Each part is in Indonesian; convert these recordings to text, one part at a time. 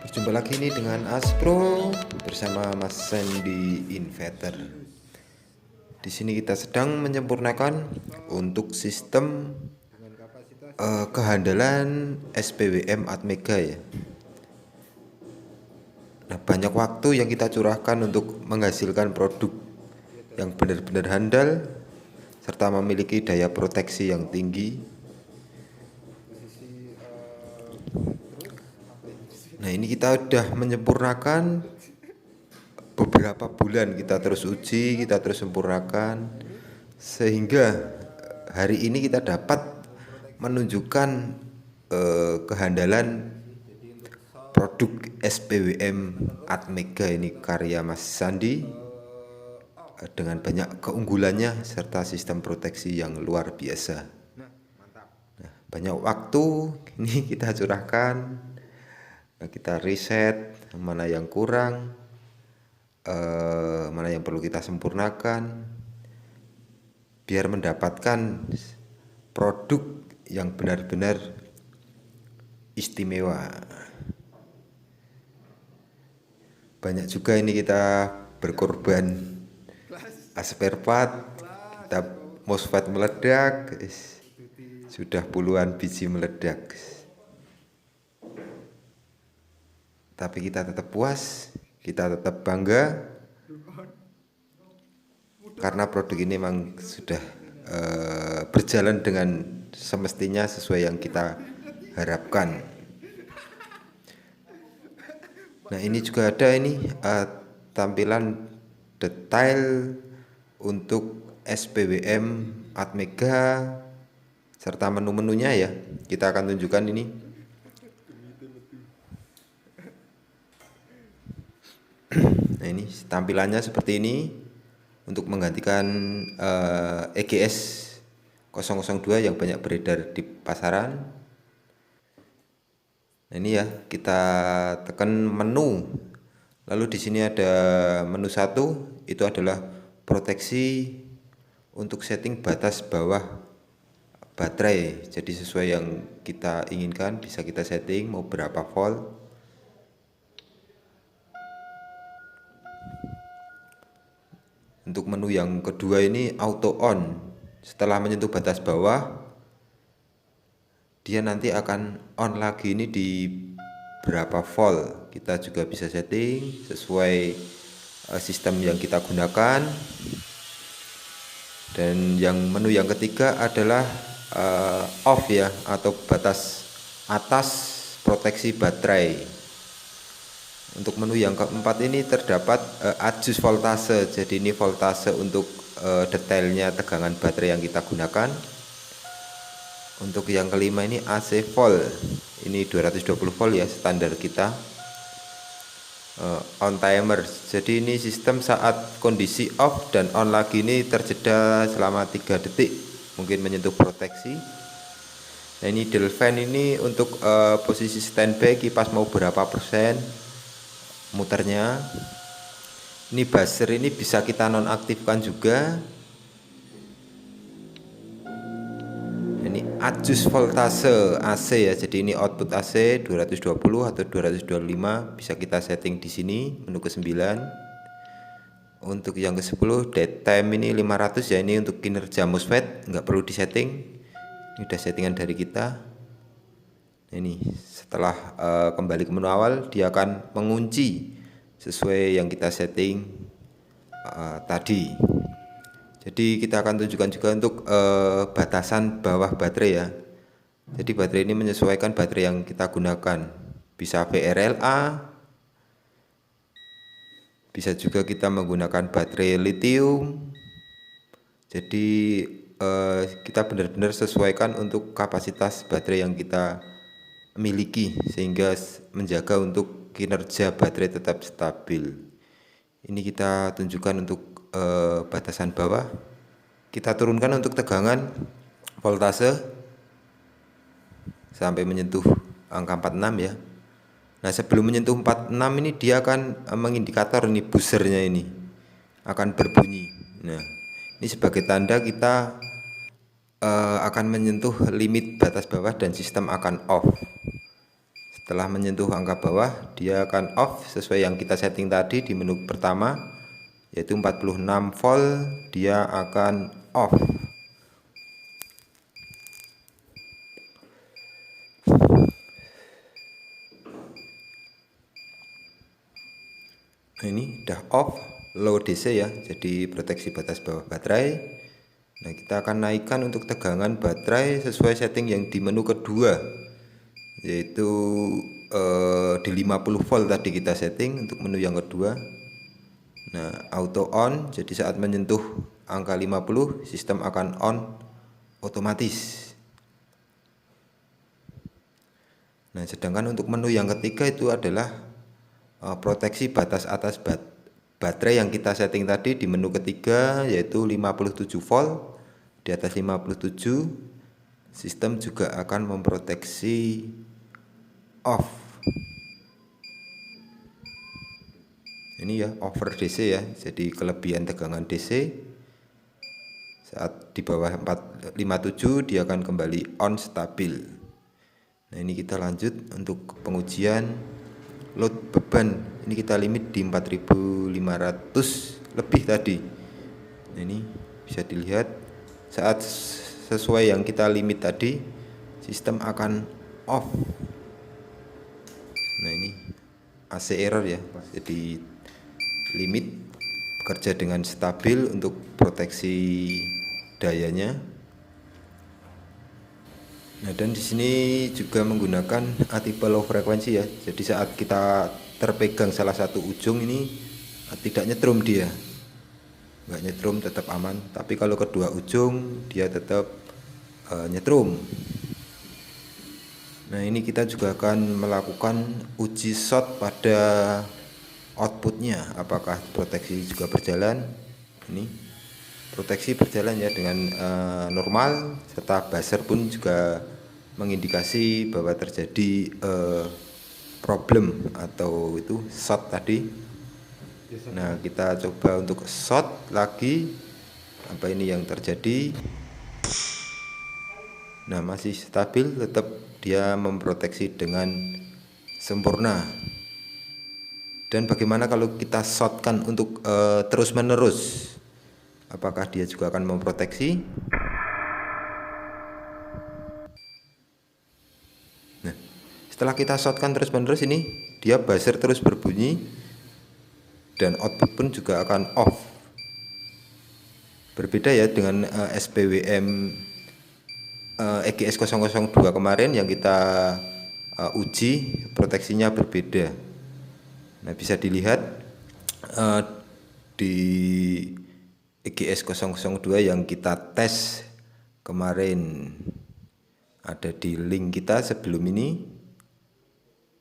Berjumpa lagi nih dengan Aspro bersama Mas Sandy Inverter. Di sini kita sedang menyempurnakan untuk sistem kehandalan SPWM Atmega ya. Nah, banyak waktu yang kita curahkan untuk menghasilkan produk yang benar-benar handal serta memiliki daya proteksi yang tinggi. Nah, ini kita udah menyempurnakan beberapa bulan, kita terus uji, kita terus sempurnakan, sehingga hari ini kita dapat menunjukkan kehandalan produk SPWM Atmega ini karya Mas Sandi dengan banyak keunggulannya serta sistem proteksi yang luar biasa. Nah, banyak waktu ini kita curahkan, kita riset mana yang kurang, mana yang perlu kita sempurnakan biar mendapatkan produk yang benar-benar istimewa. Banyak juga ini kita berkorban spare part, kita MOSFET meledak, sudah puluhan biji meledak, tapi kita tetap puas, kita tetap bangga karena produk ini memang sudah berjalan dengan semestinya sesuai yang kita harapkan. Nah, ini juga ada ini tampilan detail untuk SPWM Atmega serta menu-menunya ya. Kita akan tunjukkan ini. Nah, ini tampilannya seperti ini untuk menggantikan EGS 002 yang banyak beredar di pasaran. Nah, ini ya, kita tekan menu. Lalu di sini ada menu 1, itu adalah proteksi untuk setting batas bawah baterai. Jadi sesuai yang kita inginkan bisa kita setting mau berapa volt. Untuk menu yang kedua ini auto on. Setelah menyentuh batas bawah, dia nanti akan on lagi ini di berapa volt. Kita juga bisa setting sesuai sistem yang kita gunakan. Dan yang menu yang ketiga adalah off ya, atau batas atas proteksi baterai. Untuk menu yang keempat ini terdapat adjust voltase. Jadi ini voltase untuk detailnya tegangan baterai yang kita gunakan. Untuk yang kelima ini AC volt. Ini 220 volt ya, standar kita. On timer. Jadi ini sistem saat kondisi off dan on lagi ini terjeda selama 3 detik. Mungkin menyentuh proteksi. Nah, ini idle fan ini untuk posisi standby, kipas mau berapa persen muternya. Ini buzzer ini bisa kita nonaktifkan juga. Ini adjust voltase AC ya, jadi ini output AC 220 atau 225 bisa kita setting di sini, menu ke-9. Untuk yang ke-10 daytime ini 500 ya, ini untuk kinerja MOSFET, nggak perlu disetting. Ini udah settingan dari kita. Nah, ini setelah kembali ke menu awal, dia akan mengunci sesuai yang kita setting tadi. Jadi kita akan tunjukkan juga untuk batasan bawah baterai ya. Jadi baterai ini menyesuaikan baterai yang kita gunakan. Bisa VRLA, bisa juga kita menggunakan baterai lithium. Jadi kita benar-benar sesuaikan untuk kapasitas baterai yang kita miliki, sehingga menjaga untuk kinerja baterai tetap stabil. Ini kita tunjukkan untuk batasan bawah. Kita turunkan untuk tegangan voltase sampai menyentuh angka 46 ya. Nah, sebelum menyentuh 46 ini dia akan mengindikator ini buzzernya ini akan berbunyi. Nah, ini sebagai tanda kita akan menyentuh limit batas bawah dan sistem akan off. Setelah menyentuh angka bawah, dia akan off sesuai yang kita setting tadi di menu pertama, yaitu 46 volt, dia akan off. Nah, ini udah off, low DC ya, jadi proteksi batas bawah baterai. Nah, kita akan naikkan untuk tegangan baterai sesuai setting yang di menu kedua, yaitu di 50 volt tadi kita setting untuk menu yang kedua. Nah, auto on, jadi saat menyentuh angka 50 sistem akan on otomatis. Nah, sedangkan untuk menu yang ketiga itu adalah proteksi batas atas baterai yang kita setting tadi di menu ketiga, yaitu 57 volt. Di atas 57 sistem juga akan memproteksi off. Ini ya over DC ya, jadi kelebihan tegangan DC. Saat di bawah 457 dia akan kembali on stabil. Nah, ini kita lanjut untuk pengujian load beban. Ini kita limit di 4500 lebih tadi. Nah, ini bisa dilihat saat sesuai yang kita limit tadi sistem akan off. Nah, ini AC error ya, jadi limit bekerja dengan stabil untuk proteksi dayanya. Nah, dan di sini juga menggunakan tipe low frekuensi ya. Jadi saat kita terpegang salah satu ujung ini tidak nyetrum dia, nggak nyetrum, tetap aman. Tapi kalau kedua ujung dia tetap nyetrum. Nah, ini kita juga akan melakukan uji short pada outputnya, apakah proteksi juga berjalan. Ini proteksi berjalan ya dengan normal, serta buzzer pun juga mengindikasi bahwa terjadi problem atau itu short tadi. Nah, kita coba untuk short lagi, apa ini yang terjadi. Nah, masih stabil, tetap dia memproteksi dengan sempurna. Dan bagaimana kalau kita shortkan untuk terus menerus, apakah dia juga akan memproteksi? Nah, setelah kita shortkan terus menerus ini dia buzzer terus berbunyi dan output pun juga akan off. Berbeda ya dengan SPWM EGS 002 kemarin yang kita uji, proteksinya berbeda. Nah, bisa dilihat di EGS 002 yang kita tes kemarin, ada di link kita sebelum ini.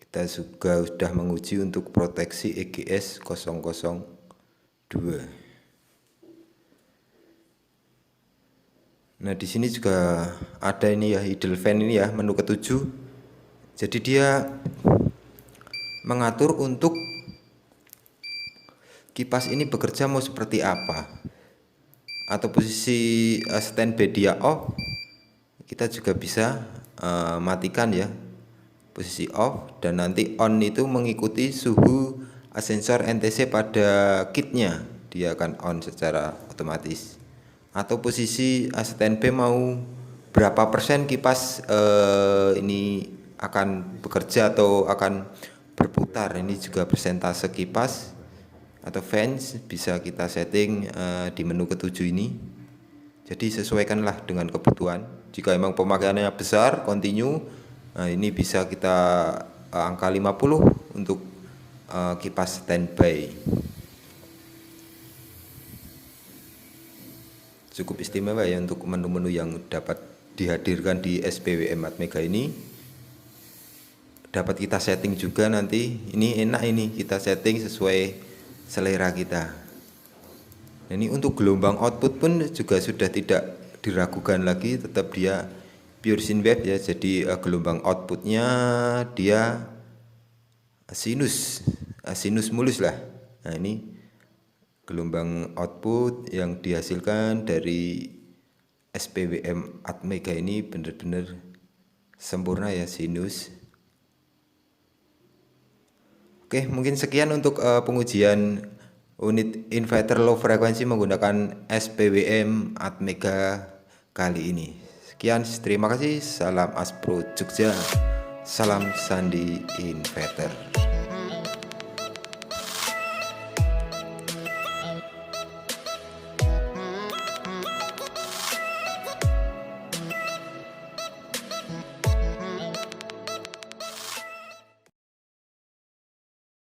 Kita juga sudah menguji untuk proteksi EGS 002. Nah, di sini juga ada ini ya, idle fan ini ya, menu ketujuh. Jadi dia mengatur untuk kipas ini bekerja mau seperti apa, atau posisi standby dia off, kita juga bisa matikan ya, posisi off, dan nanti on itu mengikuti suhu sensor NTC pada kitnya, dia akan on secara otomatis. Atau posisi standby mau berapa persen kipas ini akan bekerja atau akan berputar, ini juga persentase kipas atau fans bisa kita setting di menu ketujuh ini. Jadi sesuaikanlah dengan kebutuhan. Jika memang pemakaiannya besar, continue, nah ini bisa kita angka 50 untuk kipas standby. Cukup istimewa ya untuk menu-menu yang dapat dihadirkan di SPWM Atmega ini. Dapat kita setting juga nanti. Ini enak, ini kita setting sesuai selera kita. Nah, ini untuk gelombang output pun juga sudah tidak diragukan lagi, tetap dia pure sine wave ya. Jadi gelombang outputnya dia sinus mulus lah. Nah ini gelombang output yang dihasilkan dari SPWM Atmega ini benar-benar sempurna ya, sinus. Oke, mungkin sekian untuk pengujian unit inverter low frekuensi menggunakan SPWM Atmega kali ini. Sekian, terima kasih. Salam Aspro Jogja. Salam Sandi Inverter.